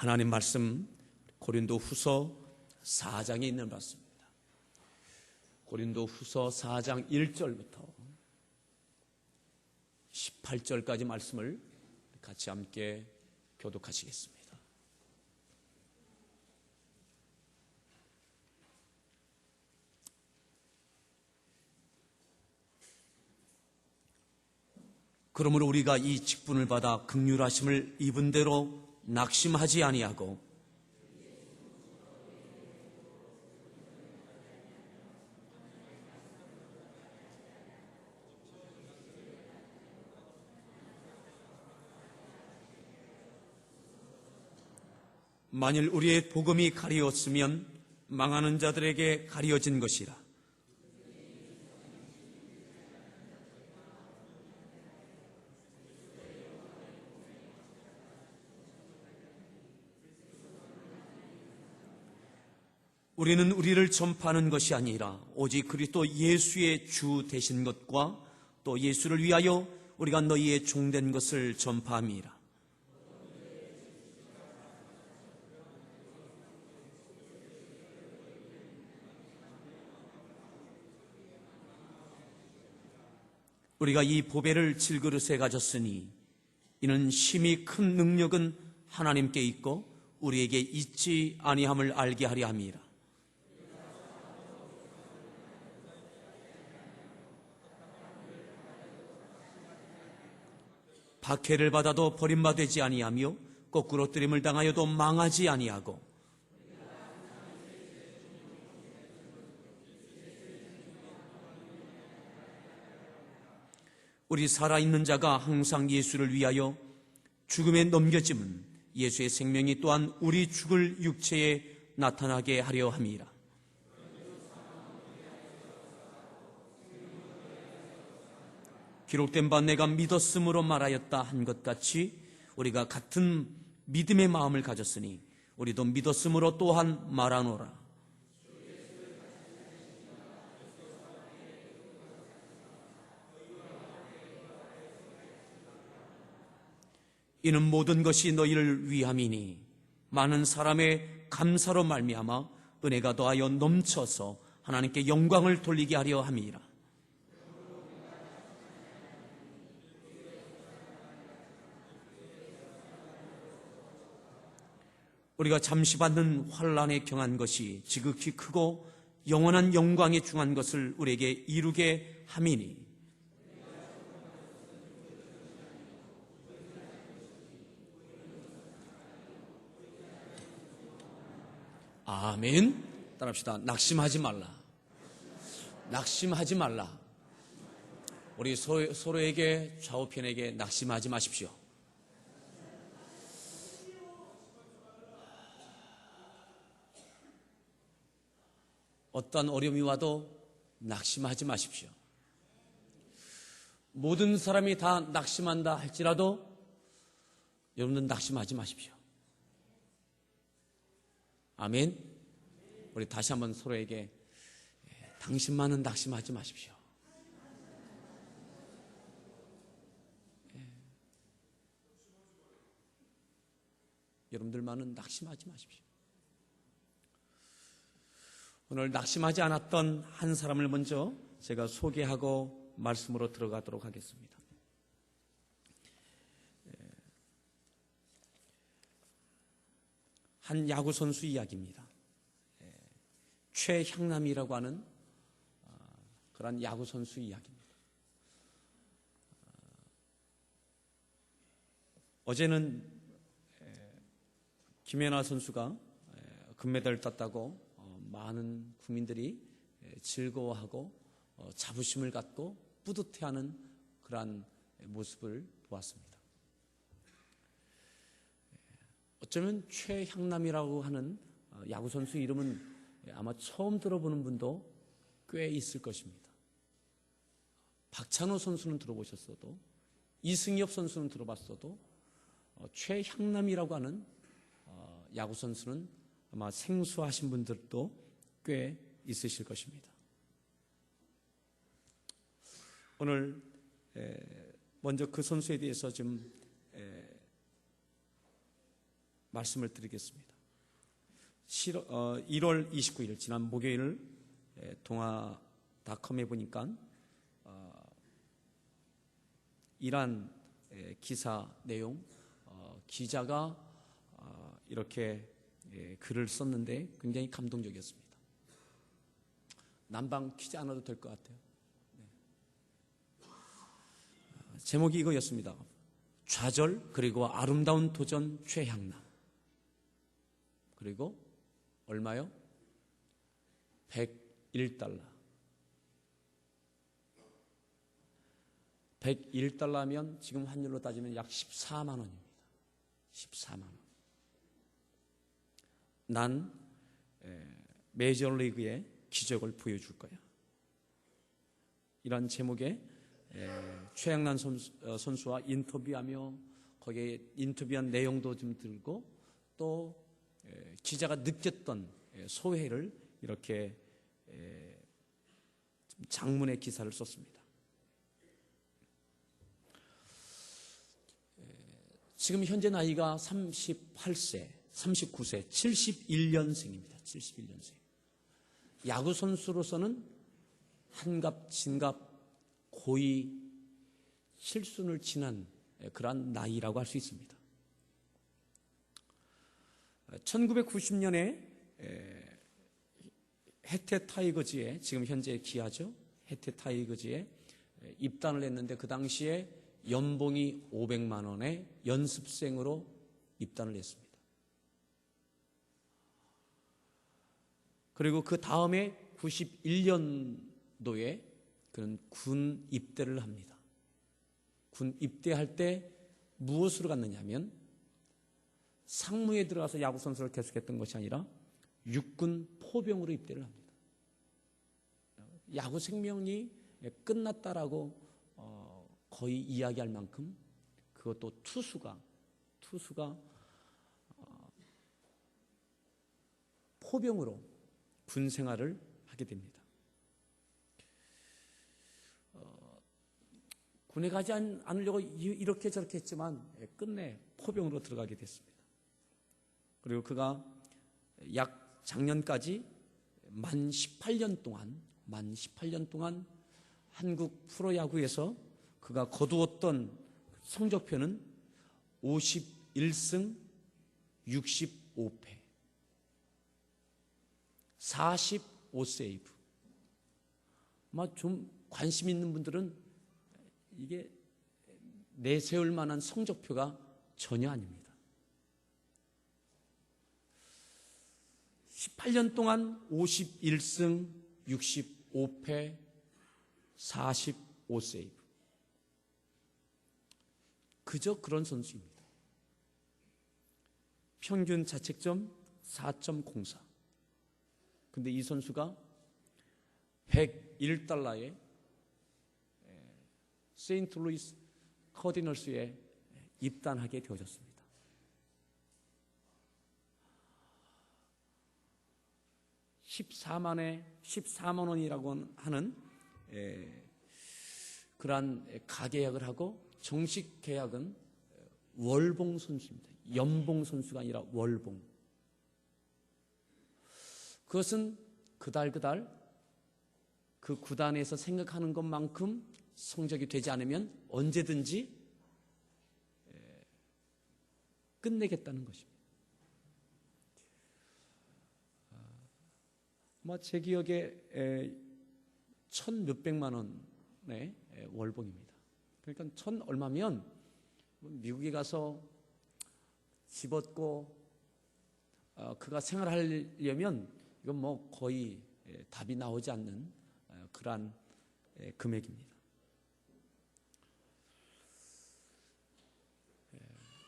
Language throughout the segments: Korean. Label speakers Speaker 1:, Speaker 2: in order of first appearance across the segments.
Speaker 1: 하나님 말씀 고린도후서 4장에 있는 말씀입니다. 고린도후서 4장 1절부터 18절까지 말씀을 같이 함께 교독하시겠습니다. 그러므로 우리가 이 직분을 받아 긍휼하심을 입은 대로 낙심하지 아니하고 만일 우리의 복음이 가리웠으면 망하는 자들에게 가리워진 것이라. 우리는 우리를 전파하는 것이 아니라 오직 그리스도 예수의 주 되신 것과 또 예수를 위하여 우리가 너희의 종된 것을 전파함이라. 우리가 이 보배를 질그릇에 가졌으니 이는 심히 큰 능력은 하나님께 있고 우리에게 있지 아니함을 알게 하려 함이라. 박해를 받아도 버림받지 아니하며 거꾸로 뜨림을 당하여도 망하지 아니하고 우리 살아있는 자가 항상 예수를 위하여 죽음에 넘겨짐은 예수의 생명이 또한 우리 죽을 육체에 나타나게 하려 함이라. 기록된 바 내가 믿었으므로 말하였다 한 것 같이 우리가 같은 믿음의 마음을 가졌으니 우리도 믿었으므로 또한 말하노라. 이는 모든 것이 너희를 위함이니 많은 사람의 감사로 말미암아 은혜가 더하여 넘쳐서 하나님께 영광을 돌리게 하려 함이라. 우리가 잠시 받는 환난에 경한 것이 지극히 크고 영원한 영광에 중한 것을 우리에게 이루게 함이니 아멘. 따라합시다. 낙심하지 말라. 낙심하지 말라. 우리 서로에게 좌우편에게 낙심하지 마십시오. 어떤 어려움이 와도 낙심하지 마십시오. 모든 사람이 다 낙심한다 할지라도 여러분은 낙심하지 마십시오. 아멘. 우리 다시 한번 서로에게 당신만은 낙심하지 마십시오. 여러분들만은 낙심하지 마십시오. 오늘 낙심하지 않았던 한 사람을 먼저 제가 소개하고 말씀으로 들어가도록 하겠습니다. 한 야구 선수 이야기입니다. 최향남이라고 하는 그런 야구 선수 이야기입니다. 어제는 김연아 선수가 금메달을 땄다고 많은 국민들이 즐거워하고 자부심을 갖고 뿌듯해하는 그러한 모습을 보았습니다. 어쩌면 최향남이라고 하는 야구 선수 이름은 아마 처음 들어보는 분도 꽤 있을 것입니다. 박찬호 선수는 들어보셨어도 이승엽 선수는 들어봤어도 최향남이라고 하는 야구 선수는 아마 생소하신 분들도 꽤 있으실 것입니다. 오늘 먼저 그 선수에 대해서 좀 말씀을 드리겠습니다. 1월 29일 지난 목요일 동아닷컴에 보니까 이란 기사 내용, 기자가 이렇게 글을 썼는데 굉장히 감동적이었습니다. 남방 퀴즈 안 와도 될 것 같아요. 제목이 이거였습니다. 좌절 그리고 아름다운 도전 최향남. 그리고 얼마요? 101달러. 101달러면 지금 환율로 따지면 약 14만 원입니다. 14만 원. 난 메이저리그에 기적을 보여줄 거야. 이런 제목의 최양란 선수와 인터뷰하며 거기에 인터뷰한 내용도 좀 들고 또 기자가 느꼈던 소회를 이렇게 장문의 기사를 썼습니다. 지금 현재 나이가 38세, 39세, 71년생입니다. 71년생. 야구 선수로서는 한갑, 진갑, 고의, 칠순을 지난 그러한 나이라고 할 수 있습니다. 1990년에 해태 타이거즈에, 지금 현재 기아죠, 해태 타이거즈에 입단을 했는데 그 당시에 연봉이 500만 원에 연습생으로 입단을 했습니다. 그리고 그 다음에 91년도에 그는 군 입대를 합니다. 군 입대할 때 무엇으로 갔느냐 하면 상무에 들어가서 야구 선수를 계속했던 것이 아니라 육군 포병으로 입대를 합니다. 야구 생명이 끝났다라고 거의 이야기할 만큼 그것도 투수가 포병으로 군 생활을 하게 됩니다. 군에 가지 않으려고 이렇게 저렇게 했지만 끝내 포병으로 들어가게 됐습니다. 그리고 그가 약 작년까지 만 18년 동안 한국 프로야구에서 그가 거두었던 성적표는 51승 65패 45세이브. 아마 좀 관심 있는 분들은 이게 내세울 만한 성적표가 전혀 아닙니다. 18년 동안 51승 65패 45세이브. 그저 그런 선수입니다. 평균 자책점 4.04. 근데 이 선수가 101달러에 세인트루이스 커디널스에 입단하게 되어졌습니다. $14만 원이라고 하는 그러한 가계약을 하고 정식 계약은 월봉 선수입니다. 연봉 선수가 아니라 월봉. 그것은 그달 그 구단에서 생각하는 것만큼 성적이 되지 않으면 언제든지 끝내겠다는 것입니다. 아마 제 기억에 1,몇백만 원의 월봉입니다. 그러니까 1,000 얼마면 미국에 가서 집 얻고 그가 생활하려면 이건 뭐 거의 답이 나오지 않는 그러한 금액입니다.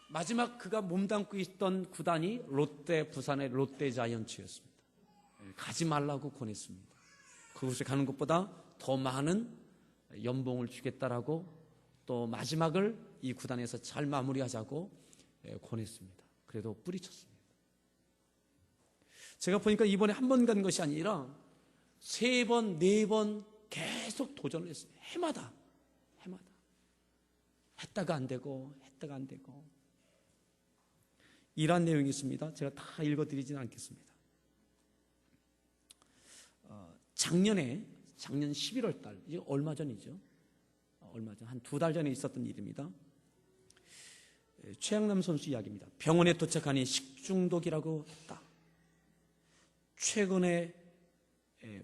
Speaker 1: 마지막 그가 몸담고 있던 구단이 부산의 롯데 자이언츠였습니다. 가지 말라고 권했습니다. 그곳에 가는 것보다 더 많은 연봉을 주겠다라고 또 마지막을 이 구단에서 잘 마무리하자고 권했습니다. 그래도 뿌리쳤습니다. 제가 보니까 이번에 한 번 간 것이 아니라 3번, 4번 계속 도전을 했어요. 해마다. 했다가 안 되고 이러한 내용이 있습니다. 제가 다 읽어드리지는 않겠습니다. 작년 11월 달, 이제 얼마 전이죠. 얼마 전, 한 2달 전에 있었던 일입니다. 최양남 선수 이야기입니다. 병원에 도착하니 식중독이라고 했다. 최근에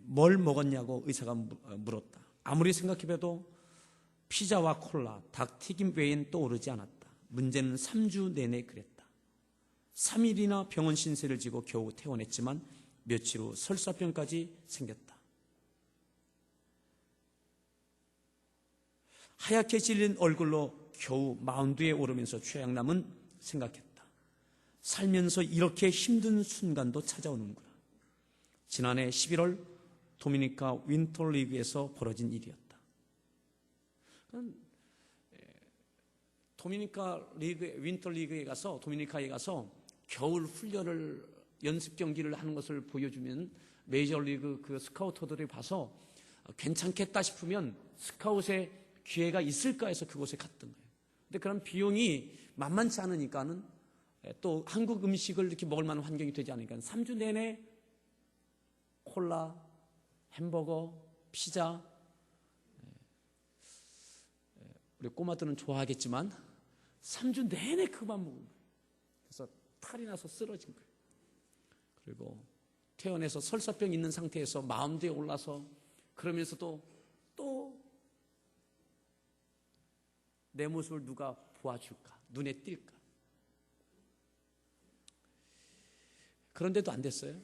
Speaker 1: 뭘 먹었냐고 의사가 물었다. 아무리 생각해봐도 피자와 콜라, 닭튀김 외엔 떠오르지 않았다. 문제는 3주 내내 그랬다. 3일이나 병원 신세를 지고 겨우 퇴원했지만 며칠 후 설사병까지 생겼다. 하얗게 질린 얼굴로 겨우 마운드에 오르면서 최양남은 생각했다. 살면서 이렇게 힘든 순간도 찾아오는구나. 지난해 11월 도미니카 윈터리그에서 벌어진 일이었다. 도미니카 리그, 윈터리그에 가서, 도미니카에 가서 겨울 훈련을, 연습 경기를 하는 것을 보여주면 메이저리그 그 스카우터들이 봐서 괜찮겠다 싶으면 스카웃의 기회가 있을까 해서 그곳에 갔던 거예요. 근데 그런 비용이 만만치 않으니까는 또 한국 음식을 이렇게 먹을 만한 환경이 되지 않으니까 3주 내내 콜라, 햄버거, 피자, 우리 꼬마들은 좋아하겠지만 3주 내내 그만 먹은 거예요. 그래서 탈이 나서 쓰러진 거예요. 그리고 퇴원해서 설사병 있는 상태에서 마운드에 올라서 그러면서도 또 내 모습을 누가 보아줄까? 눈에 띌까? 그런데도 안 됐어요.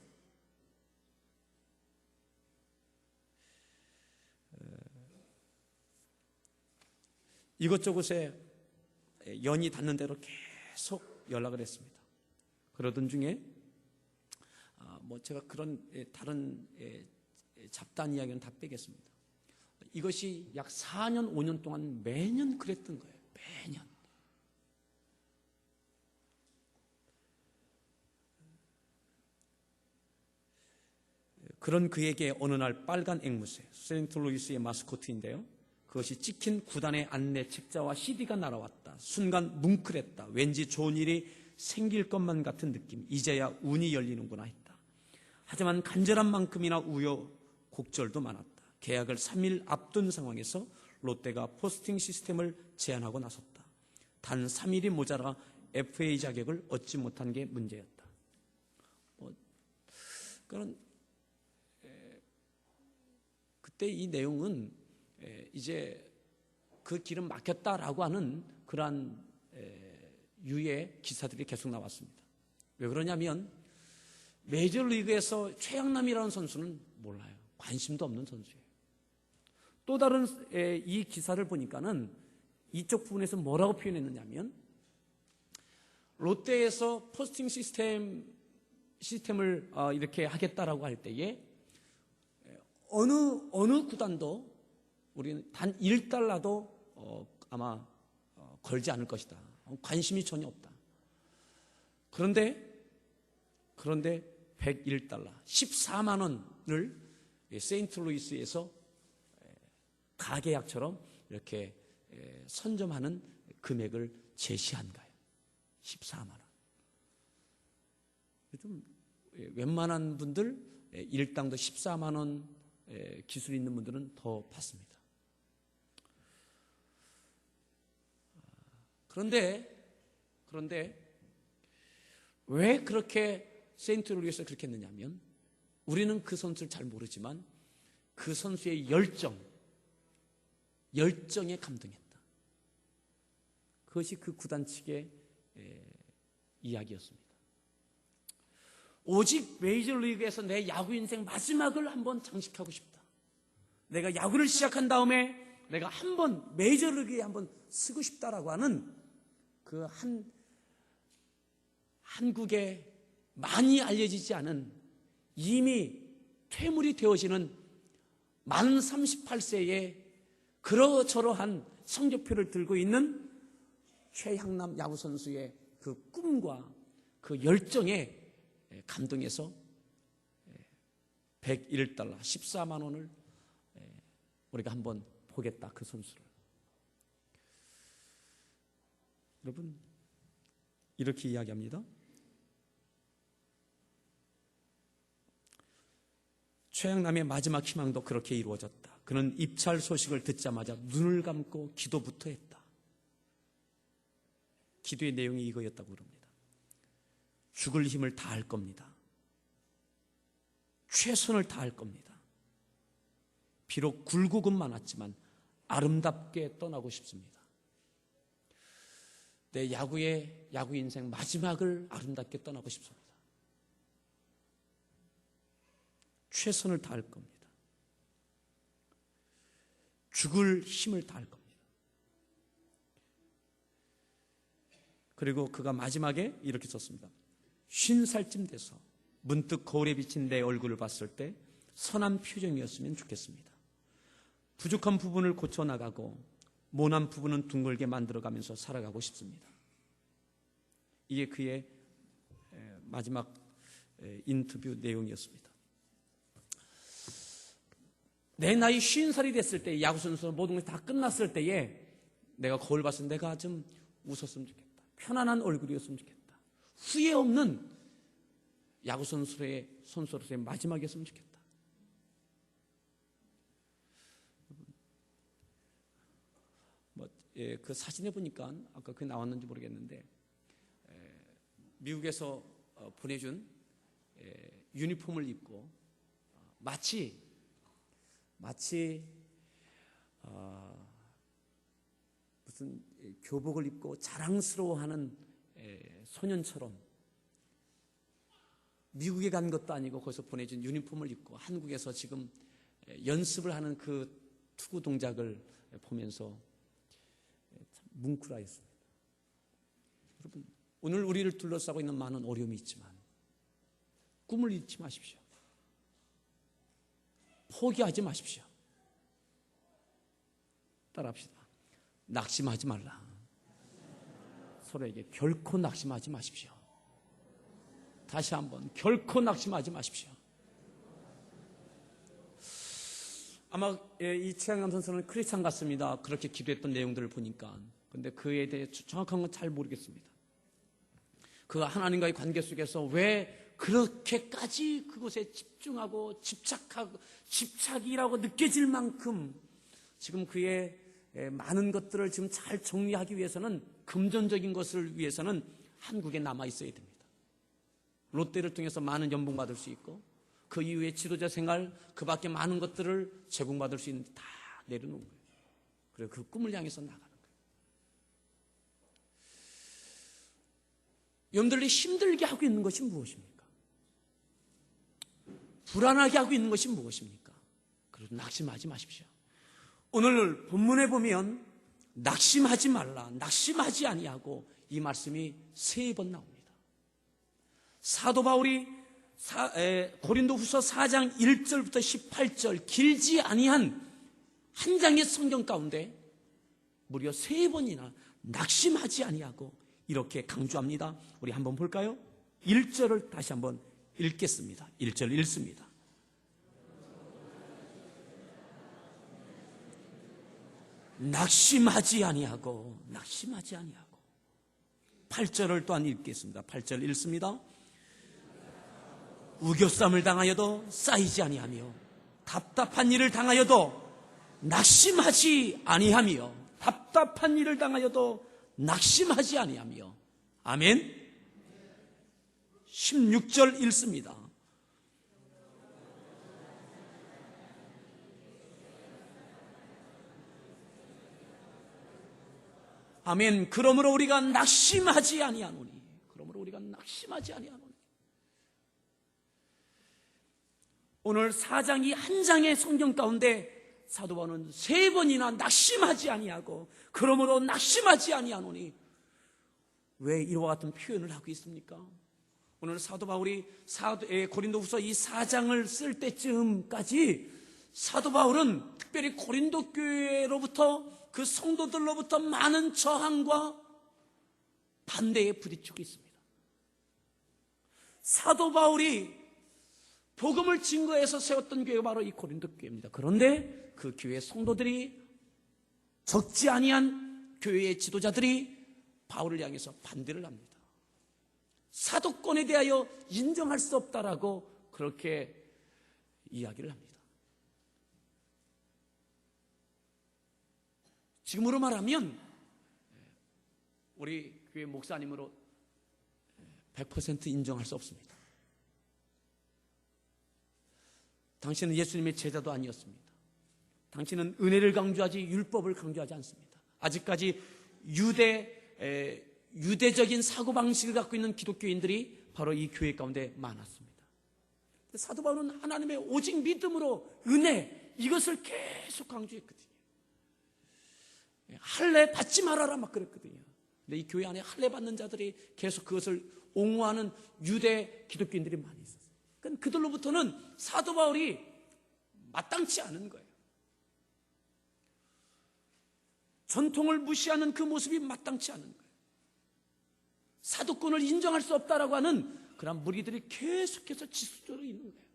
Speaker 1: 이것저것에 연이 닿는 대로 계속 연락을 했습니다. 그러던 중에 제가 그런 다른 잡다한 이야기는 다 빼겠습니다. 이것이 약 4년, 5년 동안 매년 그랬던 거예요. 매년. 그런 그에게 어느 날 빨간 앵무새, 세인트루이스의 마스코트인데요. 그것이 찍힌 구단의 안내 책자와 CD가 날아왔다. 순간 뭉클했다. 왠지 좋은 일이 생길 것만 같은 느낌. 이제야 운이 열리는구나 했다. 하지만 간절한 만큼이나 우여곡절도 많았다. 계약을 3일 앞둔 상황에서 롯데가 포스팅 시스템을 제안하고 나섰다. 단 3일이 모자라 FA 자격을 얻지 못한 게 문제였다. 그때 이 내용은 이제 그 길은 막혔다라고 하는 그러한 유의 기사들이 계속 나왔습니다. 왜 그러냐면 메이저리그에서 최양남이라는 선수는 몰라요. 관심도 없는 선수예요. 또 다른 이 기사를 보니까는 이쪽 부분에서 뭐라고 표현했느냐면 롯데에서 포스팅 시스템을 이렇게 하겠다라고 할 때에 어느 구단도 우리는 단 1달러도 아마 걸지 않을 것이다. 관심이 전혀 없다. 그런데 101달러, 14만 원을 세인트루이스에서 가계약처럼 이렇게 선점하는 금액을 제시한 거예요. 14만 원. 좀 웬만한 분들 일당도 14만 원 기술 있는 분들은 더 받습니다. 그런데 왜 그렇게 세인트루이스에서 그렇게 했느냐면 우리는 그 선수를 잘 모르지만 그 선수의 열정에 감동했다. 그것이 그 구단 측의 이야기였습니다. 오직 메이저리그에서 내 야구 인생 마지막을 한번 장식하고 싶다. 내가 야구를 시작한 다음에 내가 한번 메이저리그에 한번 쓰고 싶다라고 하는 그 한국에 많이 알려지지 않은 이미 퇴물이 되어지는 만 38세의 그러저러한 성적표를 들고 있는 최양남 야구선수의 그 꿈과 그 열정에 감동해서 101달러, 14만 원을 우리가 한번 보겠다, 그 선수를. 여러분, 이렇게 이야기합니다. 최양남의 마지막 희망도 그렇게 이루어졌다. 그는 입찰 소식을 듣자마자 눈을 감고 기도부터 했다. 기도의 내용이 이거였다고 그럽니다. 죽을 힘을 다할 겁니다. 최선을 다할 겁니다. 비록 굴곡은 많았지만 아름답게 떠나고 싶습니다. 내 야구 인생 마지막을 아름답게 떠나고 싶습니다. 최선을 다할 겁니다. 죽을 힘을 다할 겁니다. 그리고 그가 마지막에 이렇게 썼습니다. 50살쯤 돼서 문득 거울에 비친 내 얼굴을 봤을 때 선한 표정이었으면 좋겠습니다. 부족한 부분을 고쳐나가고 모난 부분은 둥글게 만들어가면서 살아가고 싶습니다. 이게 그의 마지막 인터뷰 내용이었습니다. 내 나이 50살이 됐을 때, 야구선수 모든 것이 다 끝났을 때에 내가 거울 봤을 때 내가 좀 웃었으면 좋겠다. 편안한 얼굴이었으면 좋겠다. 후회 없는 선수로서의 마지막이었으면 좋겠다. 그 사진에 보니까 아까 그게 나왔는지 모르겠는데 미국에서 보내준 유니폼을 입고 마치 무슨 교복을 입고 자랑스러워하는 소년처럼 미국에 간 것도 아니고 거기서 보내준 유니폼을 입고 한국에서 지금 연습을 하는 그 투구 동작을 보면서 참 뭉클하였습니다. 여러분, 오늘 우리를 둘러싸고 있는 많은 어려움이 있지만 꿈을 잃지 마십시오. 포기하지 마십시오. 따라합시다. 낙심하지 말라. 서로에게 결코 낙심하지 마십시오. 다시 한번 결코 낙심하지 마십시오. 아마 이 최양남 선수는 크리스찬 같습니다. 그렇게 기도했던 내용들을 보니까. 근데 그에 대해 정확한 건 잘 모르겠습니다. 그가 하나님과의 관계 속에서 왜 그렇게까지 그곳에 집중하고 집착이라고 느껴질 만큼 지금 그의 많은 것들을 지금 잘 정리하기 위해서는, 금전적인 것을 위해서는 한국에 남아 있어야 됩니다. 롯데를 통해서 많은 연봉 받을 수 있고 그 이후에 지도자 생활, 그 밖에 많은 것들을 제공받을 수 있는데 다 내려놓은 거예요. 그리고 그 꿈을 향해서 나가는 거예요. 여러분들이 힘들게 하고 있는 것이 무엇입니까? 불안하게 하고 있는 것이 무엇입니까? 그래도 낙심하지 마십시오. 오늘 본문에 보면 낙심하지 말라, 낙심하지 아니하고, 이 말씀이 3번 나옵니다. 사도 바울이 고린도후서 4장 1절부터 18절 길지 아니한 한 장의 성경 가운데 무려 3번이나 낙심하지 아니하고 이렇게 강조합니다. 우리 한번 볼까요? 1절을 다시 한번 읽겠습니다. 1절 읽습니다. 낙심하지 아니하고 8절을 또한 읽겠습니다. 8절 읽습니다. 우겨쌈을 당하여도 쌓이지 아니하며 답답한 일을 당하여도 낙심하지 아니하며 답답한 일을 당하여도 낙심하지 아니하며. 아멘. 16절 읽습니다. 아멘. 그러므로 우리가 낙심하지 아니하노니. 오늘 4장이 한 장의 성경 가운데 사도 바울은 3번이나 낙심하지 아니하고 그러므로 낙심하지 아니하노니. 왜 이와 같은 표현을 하고 있습니까? 오늘 사도 바울이 고린도후서 이 4장을 쓸 때쯤까지 사도 바울은 특별히 고린도 교회로부터, 그 성도들로부터 많은 저항과 반대에 부딪히고 있습니다. 사도 바울이 복음을 증거해서 세웠던 교회가 바로 이 고린도 교회입니다. 그런데 그 교회 성도들이, 적지 아니한 교회의 지도자들이 바울을 향해서 반대를 합니다. 사도권에 대하여 인정할 수 없다라고 그렇게 이야기를 합니다. 지금으로 말하면 우리 교회 목사님으로 100% 인정할 수 없습니다. 당신은 예수님의 제자도 아니었습니다. 당신은 은혜를 강조하지 율법을 강조하지 않습니다. 아직까지 유대적인 사고방식을 갖고 있는 기독교인들이 바로 이 교회 가운데 많았습니다. 사도 바울은 하나님의 오직 믿음으로 은혜, 이것을 계속 강조했거든요. 할례 받지 말아라 막 그랬거든요. 근데 이 교회 안에 할례 받는 자들이 계속 그것을 옹호하는 유대 기독교인들이 많이 있었어요. 그러니까 그들로부터는 사도 바울이 마땅치 않은 거예요. 전통을 무시하는 그 모습이 마땅치 않은 거예요. 사도권을 인정할 수 없다라고 하는 그런 무리들이 계속해서 지속적으로 있는 거예요.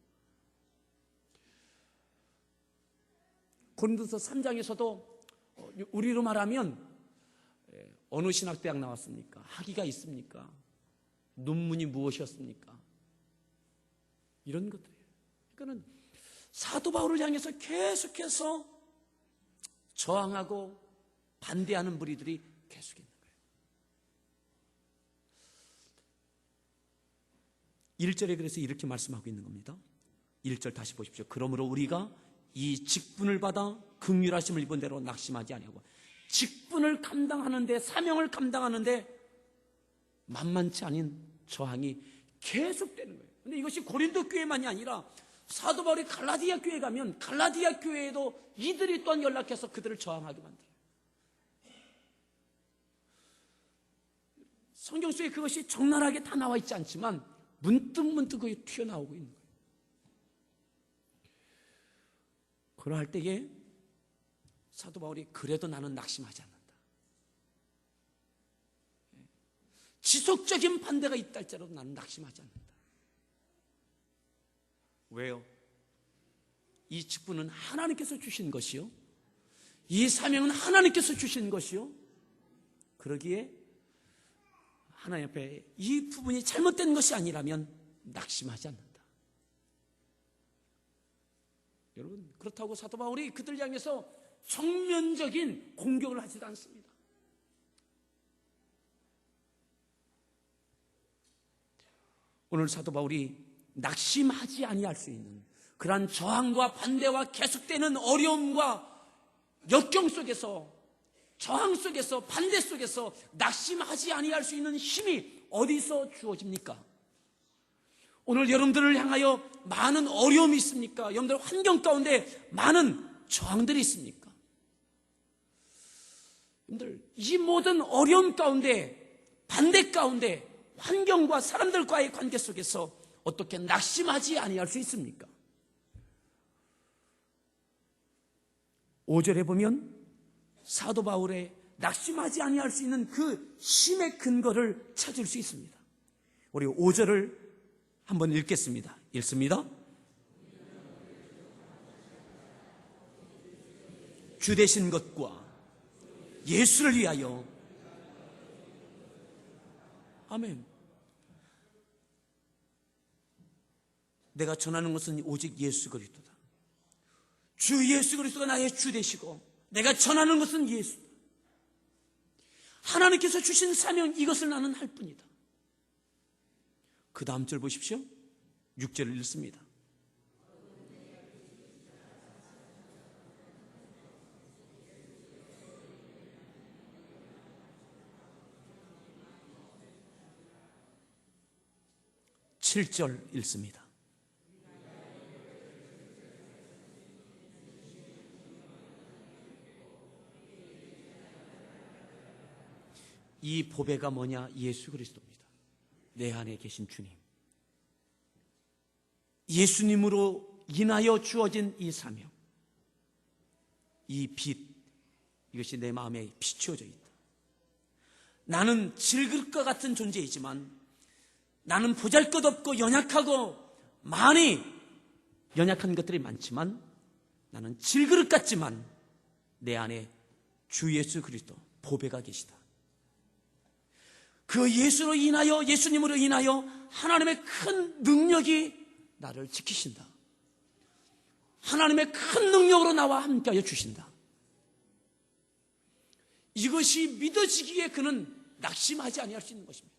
Speaker 1: 고린도서 3장에서도 우리로 말하면 어느 신학대학 나왔습니까? 학위가 있습니까? 논문이 무엇이었습니까? 이런 것들이에요. 그러니까는 사도 바울을 향해서 계속해서 저항하고 반대하는 무리들이 계속 있는 거예요. 1절에 그래서 이렇게 말씀하고 있는 겁니다. 1절 다시 보십시오. 그러므로 우리가 이 직분을 받아 긍휼하심을 입은 대로 낙심하지 아니하고, 직분을 감당하는데, 사명을 감당하는데 만만치 않은 저항이 계속되는 거예요. 그런데 이것이 고린도 교회만이 아니라 사도 바울이 갈라디아 교회에 가면 갈라디아 교회에도 이들이 또한 연락해서 그들을 저항하게 만들어요. 성경 속에 그것이 적나라하게 다 나와 있지 않지만 문득문득 그게 튀어나오고 있는 거예요. 그러할 때에 사도 바울이 그래도 나는 낙심하지 않는다. 지속적인 반대가 있다 할지라도 나는 낙심하지 않는다. 왜요? 이 직분은 하나님께서 주신 것이요, 이 사명은 하나님께서 주신 것이요, 그러기에 하나님 앞에 이 부분이 잘못된 것이 아니라면 낙심하지 않는다. 여러분, 그렇다고 사도 바울이 그들 향해서 정면적인 공격을 하지도 않습니다. 오늘 사도 바울이 낙심하지 아니할 수 있는 그러한 저항과 반대와 계속되는 어려움과 역경 속에서, 저항 속에서, 반대 속에서 낙심하지 아니할 수 있는 힘이 어디서 주어집니까? 오늘 여러분들을 향하여 많은 어려움이 있습니까? 여러분들 환경 가운데 많은 저항들이 있습니까? 여러분들 이 모든 어려움 가운데, 반대 가운데, 환경과 사람들과의 관계 속에서 어떻게 낙심하지 아니할 수 있습니까? 5절에 보면 사도 바울의 낙심하지 아니할 수 있는 그 힘의 근거를 찾을 수 있습니다. 우리 5절을 한번 읽겠습니다. 읽습니다. 주 되신 것과 예수를 위하여. 아멘. 내가 전하는 것은 오직 예수 그리스도다. 주 예수 그리스도가 나의 주 되시고 내가 전하는 것은 예수. 하나님께서 주신 사명, 이것을 나는 할 뿐이다. 그 다음 절 보십시오. 6절을 읽습니다. (7절) 읽습니다. 이 보배가 뭐냐? 예수 그리스도입니다. 내 안에 계신 주님, 예수님으로 인하여 주어진 이 사명, 이 빛, 이것이 내 마음에 비추어져 있다. 나는 질그릇과 같은 존재이지만, 나는 보잘것없고 연약하고 많이 연약한 것들이 많지만, 나는 질그릇 같지만 내 안에 주 예수 그리스도 보배가 계시다. 그 예수로 인하여, 예수님으로 인하여 하나님의 큰 능력이 나를 지키신다. 하나님의 큰 능력으로 나와 함께하여 주신다. 이것이 믿어지기에 그는 낙심하지 아니할 수 있는 것입니다.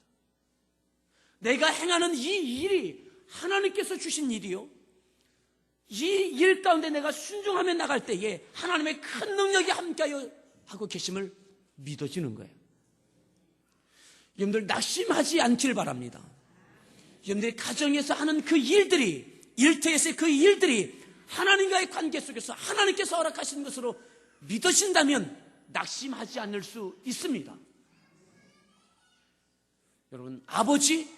Speaker 1: 내가 행하는 이 일이 하나님께서 주신 일이요, 이 일 가운데 내가 순종하며 나갈 때에 하나님의 큰 능력이 함께하여 하고 계심을 믿어지는 거예요. 여러분들 낙심하지 않길 바랍니다. 여러분들이 가정에서 하는 그 일들이, 일터에서의 그 일들이 하나님과의 관계 속에서 하나님께서 허락하신 것으로 믿어진다면 낙심하지 않을 수 있습니다. 여러분, 아버지,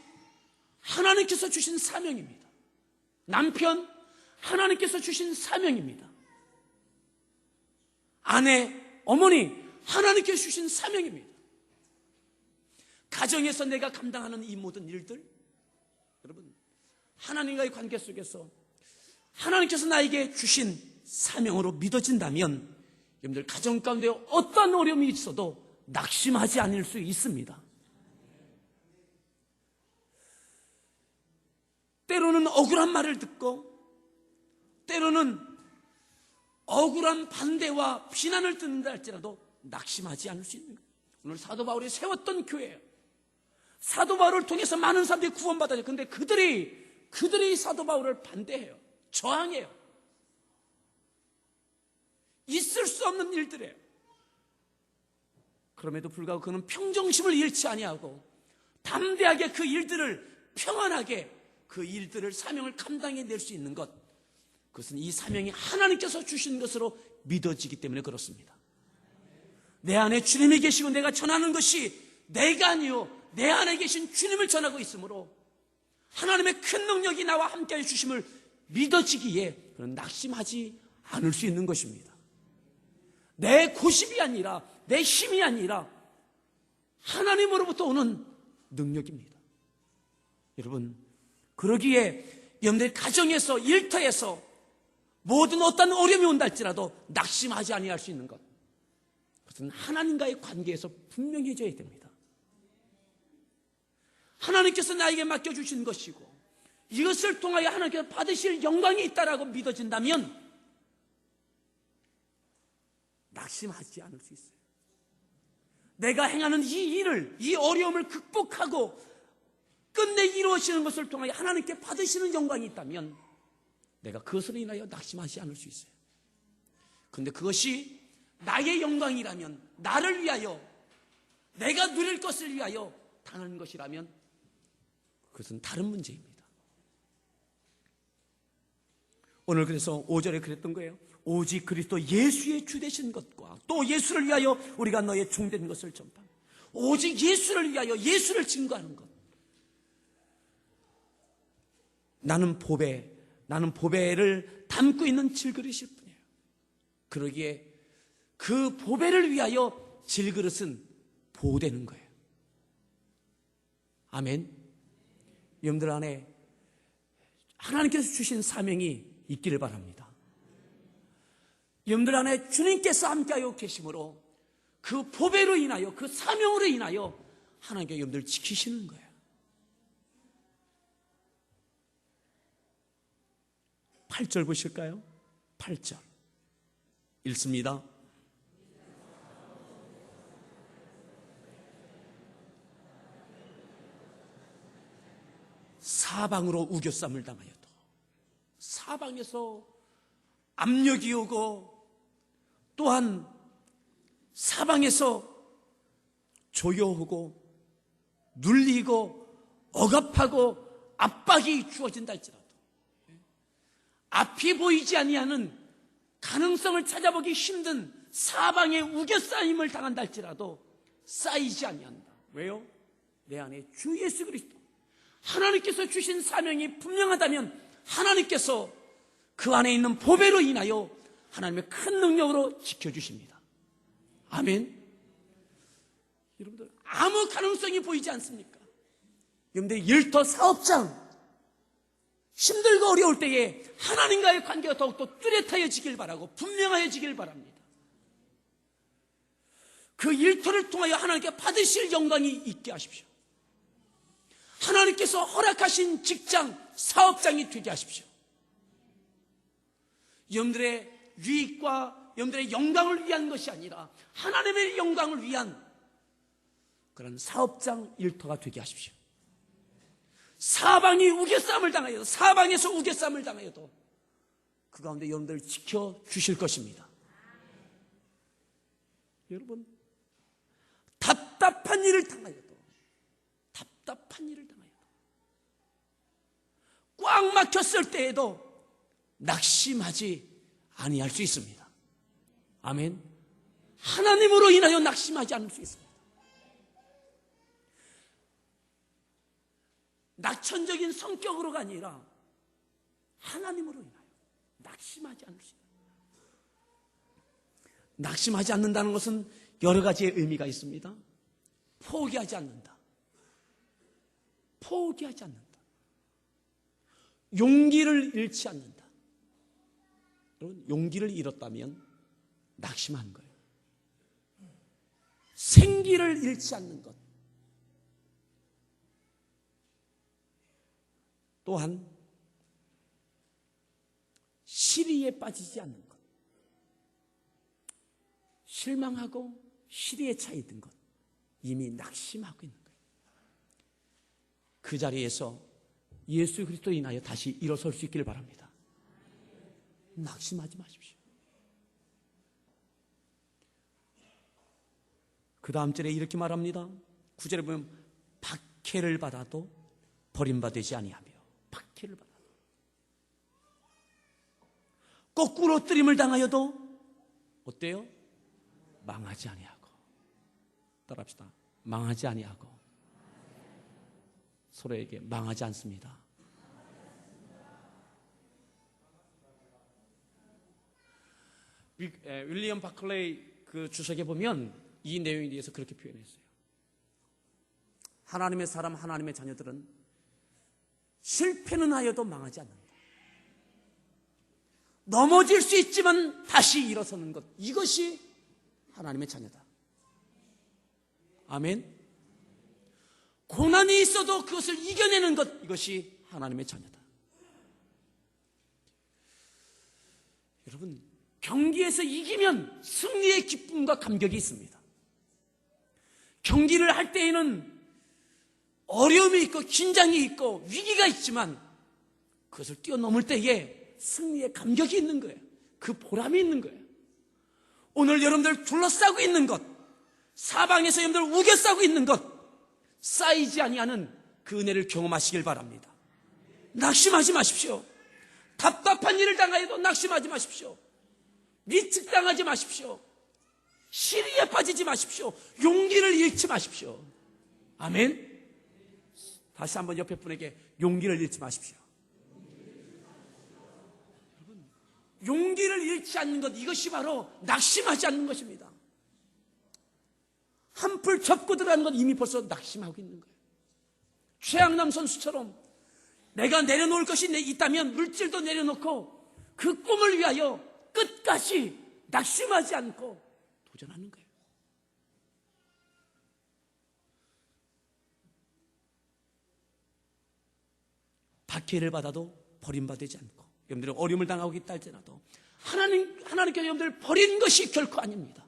Speaker 1: 하나님께서 주신 사명입니다. 남편, 하나님께서 주신 사명입니다. 아내, 어머니, 하나님께서 주신 사명입니다. 가정에서 내가 감당하는 이 모든 일들, 여러분, 하나님과의 관계 속에서 하나님께서 나에게 주신 사명으로 믿어진다면 여러분들 가정 가운데 어떤 어려움이 있어도 낙심하지 않을 수 있습니다. 때로는 억울한 말을 듣고 때로는 억울한 반대와 비난을 듣는다 할지라도 낙심하지 않을 수 있는 거예요. 오늘 사도 바울이 세웠던 교회예요. 사도 바울을 통해서 많은 사람들이 구원받아요. 그런데 그들이 사도 바울을 반대해요. 저항해요. 있을 수 없는 일들이에요. 그럼에도 불구하고 그는 평정심을 잃지 아니하고 담대하게 그 일들을 평안하게 그 일들을 사명을 감당해낼 수 있는 것, 그것은 이 사명이 하나님께서 주신 것으로 믿어지기 때문에 그렇습니다. 내 안에 주님이 계시고 내가 전하는 것이 내가 아니요 내 안에 계신 주님을 전하고 있으므로 하나님의 큰 능력이 나와 함께해 주심을 믿어지기에 그는 낙심하지 않을 수 있는 것입니다. 내 고집이 아니라 내 힘이 아니라 하나님으로부터 오는 능력입니다. 여러분, 그러기에 여러분들 가정에서 일터에서 모든 어떤 어려움이 온다 할지라도 낙심하지 아니할 수 있는 것, 그것은 하나님과의 관계에서 분명해져야 됩니다. 하나님께서 나에게 맡겨주신 것이고 이것을 통하여 하나님께서 받으실 영광이 있다라고 믿어진다면 낙심하지 않을 수 있어요. 내가 행하는 이 일을, 이 어려움을 극복하고 끝내 이루어지는 것을 통하여 하나님께 받으시는 영광이 있다면 내가 그것으로 인하여 낙심하지 않을 수 있어요. 그런데 그것이 나의 영광이라면, 나를 위하여, 내가 누릴 것을 위하여 당하는 것이라면 그것은 다른 문제입니다. 오늘 그래서 5절에 그랬던 거예요. 오직 그리스도 예수의 주 되신 것과 또 예수를 위하여 우리가 너의 종된 것을 전파하는, 오직 예수를 위하여 예수를 증거하는 것. 나는 보배를 담고 있는 질그릇일 뿐이에요. 그러기에 그 보배를 위하여 질그릇은 보호되는 거예요. 아멘. 여러분들 안에 하나님께서 주신 사명이 있기를 바랍니다. 여러분들 안에 주님께서 함께하여 계심으로 그 보배로 인하여, 그 사명으로 인하여 하나님께 여러분들 지키시는 거예요. 8절 보실까요? 8절 읽습니다. 사방으로 우겨쌈을 당하여도, 사방에서 압력이 오고 또한 사방에서 조여오고 눌리고 억압하고 압박이 주어진다 할지라도, 앞이 보이지 아니하는 가능성을 찾아보기 힘든 사방의 우겨싸임을 당한다 할지라도 쌓이지 아니한다. 왜요? 내 안에 주 예수 그리스도, 하나님께서 주신 사명이 분명하다면 하나님께서 그 안에 있는 보배로 인하여 하나님의 큰 능력으로 지켜주십니다. 아멘. 여러분들 아무 가능성이 보이지 않습니까? 여러분들 일터 사업장 힘들고 어려울 때에 하나님과의 관계가 더욱더 뚜렷해지길 바라고 분명해지길 바랍니다. 그 일터를 통하여 하나님께 받으실 영광이 있게 하십시오. 하나님께서 허락하신 직장, 사업장이 되게 하십시오. 여러분들의 유익과 여러분들의 영광을 위한 것이 아니라 하나님의 영광을 위한 그런 사업장 일터가 되게 하십시오. 사방이 우겨싸움을 당하여도, 사방에서 우겨싸움을 당하여도 그 가운데 여러분들을 지켜주실 것입니다. 여러분, 답답한 일을 당하여도 꽉 막혔을 때에도 낙심하지 아니할 수 있습니다. 아멘. 하나님으로 인하여 낙심하지 않을 수 있습니다. 낙천적인 성격으로가 아니라 하나님으로 인하여 낙심하지 않을 수 있습니다. 낙심하지 않는다는 것은 여러 가지의 의미가 있습니다. 포기하지 않는다. 포기하지 않는다. 용기를 잃지 않는다. 여러분, 용기를 잃었다면 낙심하는 거예요. 생기를 잃지 않는 것. 또한 시리에 빠지지 않는 것. 실망하고 시리에 차이 든 것. 이미 낙심하고 있는 거예요. 그 자리에서 예수 그리스도로 인하여 다시 일어설 수 있기를 바랍니다. 낙심하지 마십시오. 그 다음 절에 이렇게 말합니다. 9절에 보면 박해를 받아도 버림받지 아니하며, 박해를 받아도, 거꾸로 뜨림을 당하여도 어때요? 망하지 아니하고. 따라합시다. 망하지 아니하고. 서로에게 망하지 않습니다. 윌리엄 바클레이 그 주석에 보면 이 내용에 대해서 그렇게 표현했어요. 하나님의 사람, 하나님의 자녀들은 실패는 하여도 망하지 않는다. 넘어질 수 있지만 다시 일어서는 것, 이것이 하나님의 자녀다. 아멘. 고난이 있어도 그것을 이겨내는 것, 이것이 하나님의 자녀다. 여러분, 경기에서 이기면 승리의 기쁨과 감격이 있습니다. 경기를 할 때에는 어려움이 있고 긴장이 있고 위기가 있지만 그것을 뛰어넘을 때에 승리의 감격이 있는 거예요. 그 보람이 있는 거예요. 오늘 여러분들 둘러싸고 있는 것, 사방에서 여러분들 우겨싸고 있는 것, 쌓이지 아니하는 그 은혜를 경험하시길 바랍니다. 낙심하지 마십시오. 답답한 일을 당하여도 낙심하지 마십시오. 미측당하지 마십시오. 시리에 빠지지 마십시오. 용기를 잃지 마십시오. 아멘. 다시 한번 옆에 분에게 용기를 잃지 마십시오. 여러분, 용기를 잃지 않는 것, 이것이 바로 낙심하지 않는 것입니다. 한풀 접고 들어가는 건 이미 벌써 낙심하고 있는 거예요. 최양남 선수처럼 내가 내려놓을 것이 있다면 물질도 내려놓고 그 꿈을 위하여 끝까지 낙심하지 않고 도전하는 거예요. 박해를 받아도 버림받지 않고, 여러분들이 어려움을 당하고 있다 할지라도 하나님께서 여러분들을 버린 것이 결코 아닙니다.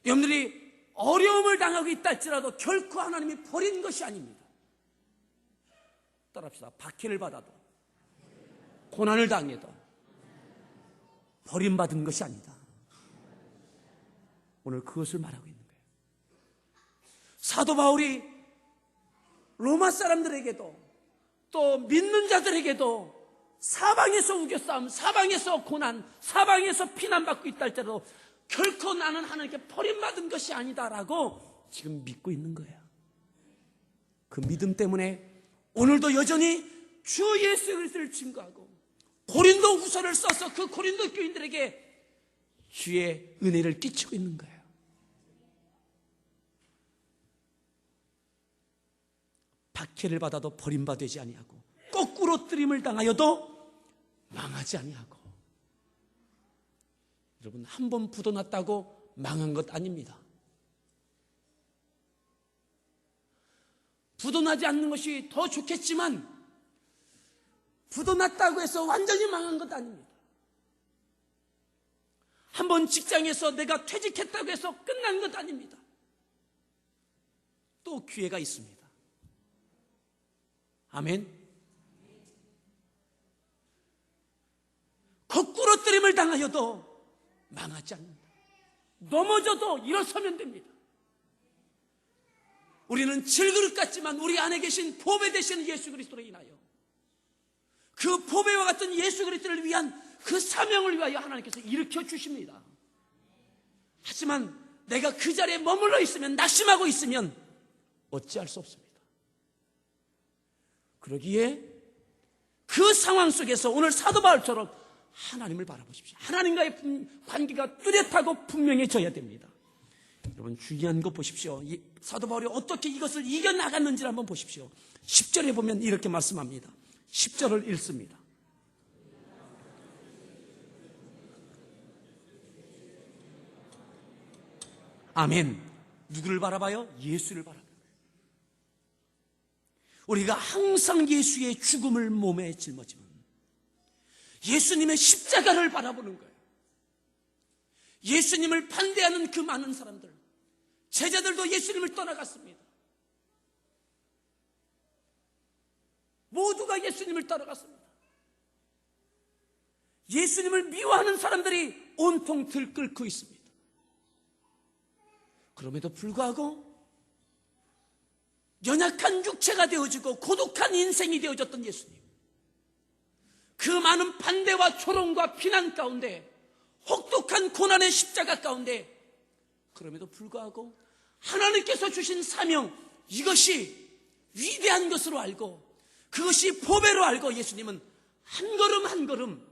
Speaker 1: 여러분들이 어려움을 당하고 있다 할지라도 결코 하나님이 버린 것이 아닙니다. 따라합시다. 박해를 받아도, 고난을 당해도 버림받은 것이 아니다. 오늘 그것을 말하고 있는 거예요. 사도 바울이 로마 사람들에게도 또 믿는 자들에게도 사방에서 우겨싸움, 사방에서 고난, 사방에서 피난받고 있다 할지라도 결코 나는 하나님께 버림받은 것이 아니다라고 지금 믿고 있는 거예요. 그 믿음 때문에 오늘도 여전히 주 예수 그리스도를 증거하고 고린도 후서를 써서 그 고린도 교인들에게 주의 은혜를 끼치고 있는 거예요. 박해를 받아도 버림받지 아니하고, 거꾸로 뜨림을 당하여도 망하지 아니하고. 여러분, 한 번 부도났다고 망한 것 아닙니다. 부도나지 않는 것이 더 좋겠지만 부도 났다고 해서 완전히 망한 것 아닙니다. 한번 직장에서 내가 퇴직했다고 해서 끝난 것 아닙니다. 또 기회가 있습니다. 아멘. 거꾸로 뜨림을 당하여도 망하지 않는다. 넘어져도 일어서면 됩니다. 우리는 질그릇 같지만 우리 안에 계신 보배 되시는 예수 그리스도로 인하여 그 보배와 같은 예수 그리스도를 위한 그 사명을 위하여 하나님께서 일으켜 주십니다. 하지만 내가 그 자리에 머물러 있으면, 낙심하고 있으면 어찌할 수 없습니다. 그러기에 그 상황 속에서 오늘 사도 바울처럼 하나님을 바라보십시오. 하나님과의 관계가 뚜렷하고 분명해져야 됩니다. 여러분, 중요한 거 보십시오. 사도 바울이 어떻게 이것을 이겨나갔는지를 한번 보십시오. 10절에 보면 이렇게 말씀합니다. 10절을 읽습니다. 아멘. 누구를 바라봐요? 예수를 바라봐요. 우리가 항상 예수의 죽음을 몸에 짊어지면 예수님의 십자가를 바라보는 거예요. 예수님을 반대하는 그 많은 사람들, 제자들도 예수님을 떠나갔습니다. 모두가 예수님을 따라갔습니다. 예수님을 미워하는 사람들이 온통 들끓고 있습니다. 그럼에도 불구하고 연약한 육체가 되어지고 고독한 인생이 되어졌던 예수님, 그 많은 반대와 조롱과 비난 가운데, 혹독한 고난의 십자가 가운데, 그럼에도 불구하고 하나님께서 주신 사명, 이것이 위대한 것으로 알고 그것이 보배로 알고 예수님은 한 걸음 한 걸음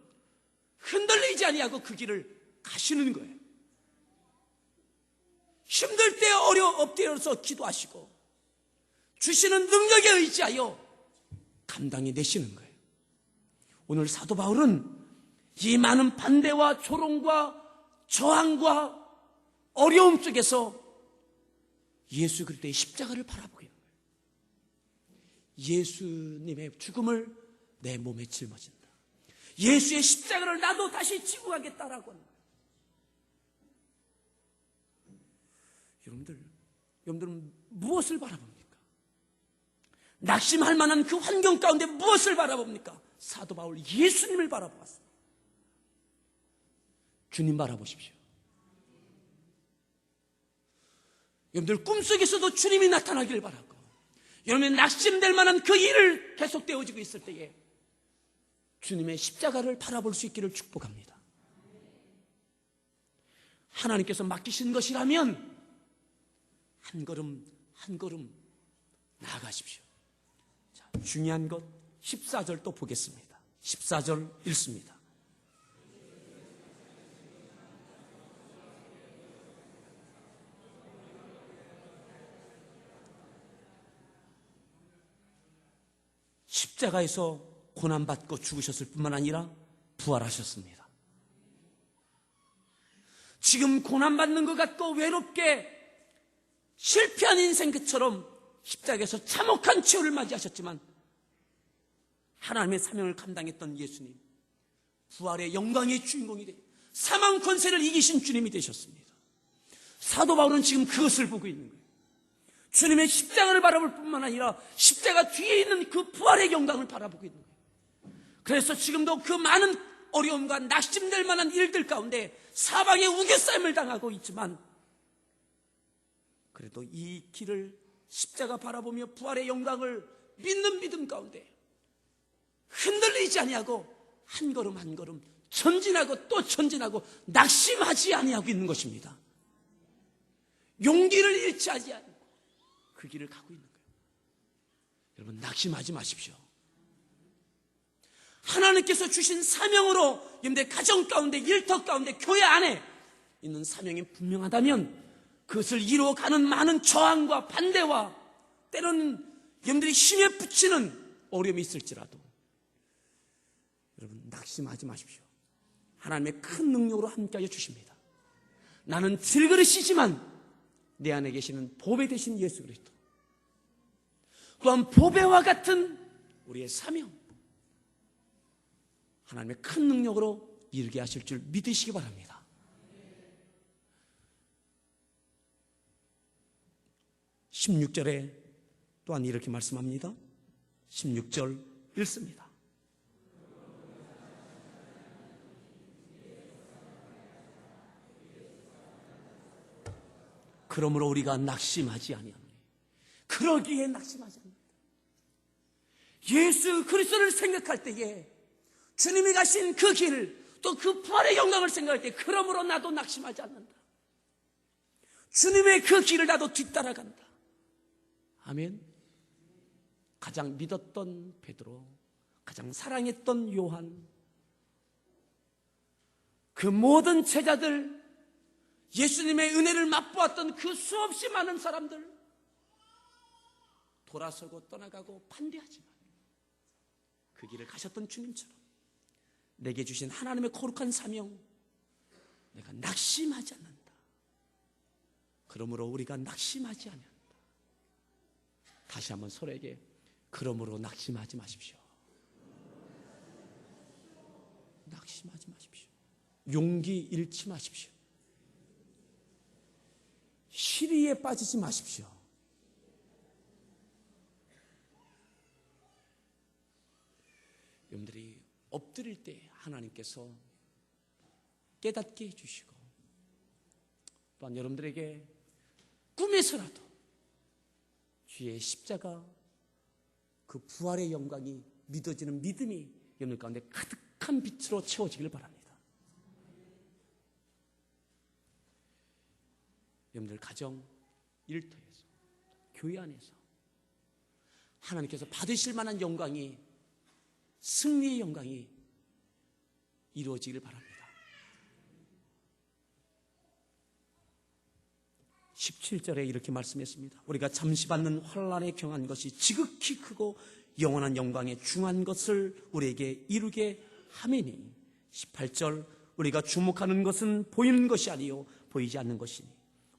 Speaker 1: 흔들리지 아니하고 그 길을 가시는 거예요. 힘들 때 엎드려서 기도하시고 주시는 능력에 의지하여 감당해 내시는 거예요. 오늘 사도 바울은 이 많은 반대와 조롱과 저항과 어려움 속에서 예수 그리스도의 십자가를 바라보고 있는 거예요. 예수님의 죽음을 내 몸에 짊어진다. 예수의 십자가를 나도 다시 지고 가겠다라고 하는 거예요. 여러분들은 무엇을 바라봅니까? 낙심할 만한 그 환경 가운데 무엇을 바라봅니까? 사도 바울 예수님을 바라보았어요. 주님 바라보십시오. 여러분들 꿈속에서도 주님이 나타나기를 바라고, 여러분이 낙심될 만한 그 일을 계속되어지고 있을 때에 주님의 십자가를 바라볼 수 있기를 축복합니다. 하나님께서 맡기신 것이라면 한 걸음 한 걸음 나아가십시오. 자, 중요한 것 14절 또 보겠습니다. 14절 읽습니다. 십자가에서 고난받고 죽으셨을 뿐만 아니라 부활하셨습니다. 지금 고난받는 것 같고 외롭게 실패한 인생 그처럼 십자가에서 참혹한 치유를 맞이하셨지만 하나님의 사명을 감당했던 예수님, 부활의 영광의 주인공이 되어 사망 권세를 이기신 주님이 되셨습니다. 사도 바울은 지금 그것을 보고 있는 거예요. 주님의 십자가를 바라볼 뿐만 아니라 십자가 뒤에 있는 그 부활의 영광을 바라보고 있는 거예요. 그래서 지금도 그 많은 어려움과 낙심될 만한 일들 가운데 사방에 우겨싸임을 당하고 있지만 그래도 이 길을 십자가 바라보며 부활의 영광을 믿는 믿음 가운데 흔들리지 아니하고 한 걸음 한 걸음 전진하고 또 전진하고 낙심하지 아니하고 있는 것입니다. 용기를 잃지 않고 그 길을 가고 있는 거예요. 여러분, 낙심하지 마십시오. 하나님께서 주신 사명으로 여러분들 가정 가운데, 일터 가운데, 교회 안에 있는 사명이 분명하다면 그것을 이루어가는 많은 저항과 반대와 때로는 여러분들이 힘에 붙이는 어려움이 있을지라도 여러분, 낙심하지 마십시오. 하나님의 큰 능력으로 함께하여 주십니다. 나는 질그릇이지만 내 안에 계시는 보배 되신 예수 그리스도, 또한 보배와 같은 우리의 사명, 하나님의 큰 능력으로 이루게 하실 줄 믿으시기 바랍니다. (16절에) 또한 이렇게 말씀합니다. 16절 읽습니다. 그러므로 우리가 낙심하지 아니하노니. 그러기에 낙심하지 않는다. 예수 그리스도를 생각할 때에, 주님이 가신 그 길, 또 그 부활의 영광을 생각할 때, 그러므로 나도 낙심하지 않는다. 주님의 그 길을 나도 뒤따라간다. 아멘. 가장 믿었던 베드로, 가장 사랑했던 요한, 그 모든 제자들, 예수님의 은혜를 맛보았던 그 수없이 많은 사람들, 돌아서고 떠나가고 반대하지만 그 길을 가셨던 주님처럼 내게 주신 하나님의 거룩한 사명, 내가 낙심하지 않는다. 그러므로 우리가 낙심하지 않는다. 다시 한번 서로에게 그러므로 낙심하지 마십시오. 낙심하지 마십시오. 용기 잃지 마십시오. 시리에 빠지지 마십시오. 여러분들이 엎드릴 때 하나님께서 깨닫게 해주시고, 또한 여러분들에게 꿈에서라도 주의 십자가, 그 부활의 영광이 믿어지는 믿음이 여러분들 가운데 가득한 빛으로 채워지길 바랍니다. 여러분들 가정, 일터에서, 교회 안에서 하나님께서 받으실 만한 영광이, 승리의 영광이 이루어지길 바랍니다. 17절에 이렇게 말씀했습니다. 우리가 잠시 받는 환난에 경한 것이 지극히 크고 영원한 영광에 중한 것을 우리에게 이루게 하매니. 18절, 우리가 주목하는 것은 보이는 것이 아니요 보이지 않는 것이니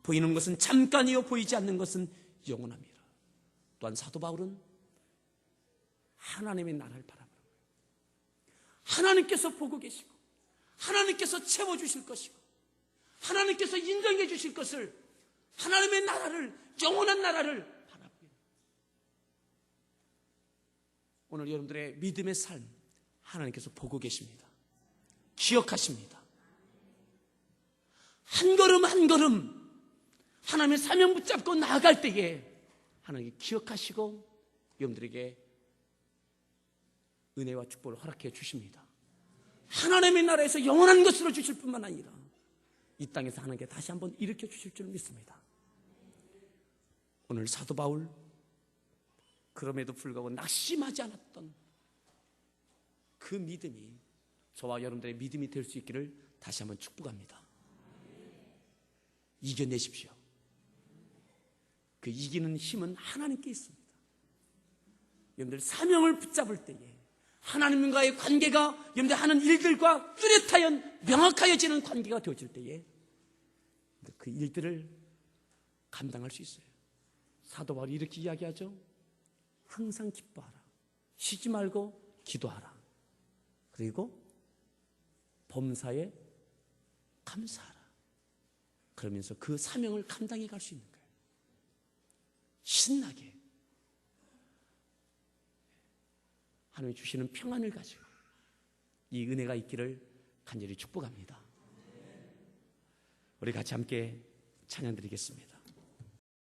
Speaker 1: 보이는 것은 잠깐이요 보이지 않는 것은 영원합니다. 또한 사도 바울은 하나님의 나라를 바라보는 거예요. 하나님께서 보고 계시고, 하나님께서 채워주실 것이고, 하나님께서 인정해 주실 것을, 하나님의 나라를, 영원한 나라를 바라보는 거예요. 오늘 여러분들의 믿음의 삶, 하나님께서 보고 계십니다. 기억하십니다. 한 걸음 한 걸음 하나님의 사명 붙잡고 나아갈 때에 하나님이 기억하시고 여러분들에게 은혜와 축복을 허락해 주십니다. 하나님의 나라에서 영원한 것으로 주실 뿐만 아니라 이 땅에서 하나님께 다시 한번 일으켜 주실 줄 믿습니다. 오늘 사도 바울, 그럼에도 불구하고 낙심하지 않았던 그 믿음이 저와 여러분들의 믿음이 될 수 있기를 다시 한번 축복합니다. 이겨내십시오. 그 이기는 힘은 하나님께 있습니다. 여러분들 사명을 붙잡을 때에 하나님과의 관계가 여러분들 하는 일들과 뚜렷하여 명확하여지는 관계가 되어질 때에 그 일들을 감당할 수 있어요. 사도 바울이 이렇게 이야기하죠. 항상 기뻐하라. 쉬지 말고 기도하라. 그리고 범사에 감사하라. 그러면서 그 사명을 감당해 갈 수 있는 거예요. 신나게 하나님이 주시는 평안을 가지고 이 은혜가 있기를 간절히 축복합니다. 우리 같이 함께 찬양 드리겠습니다.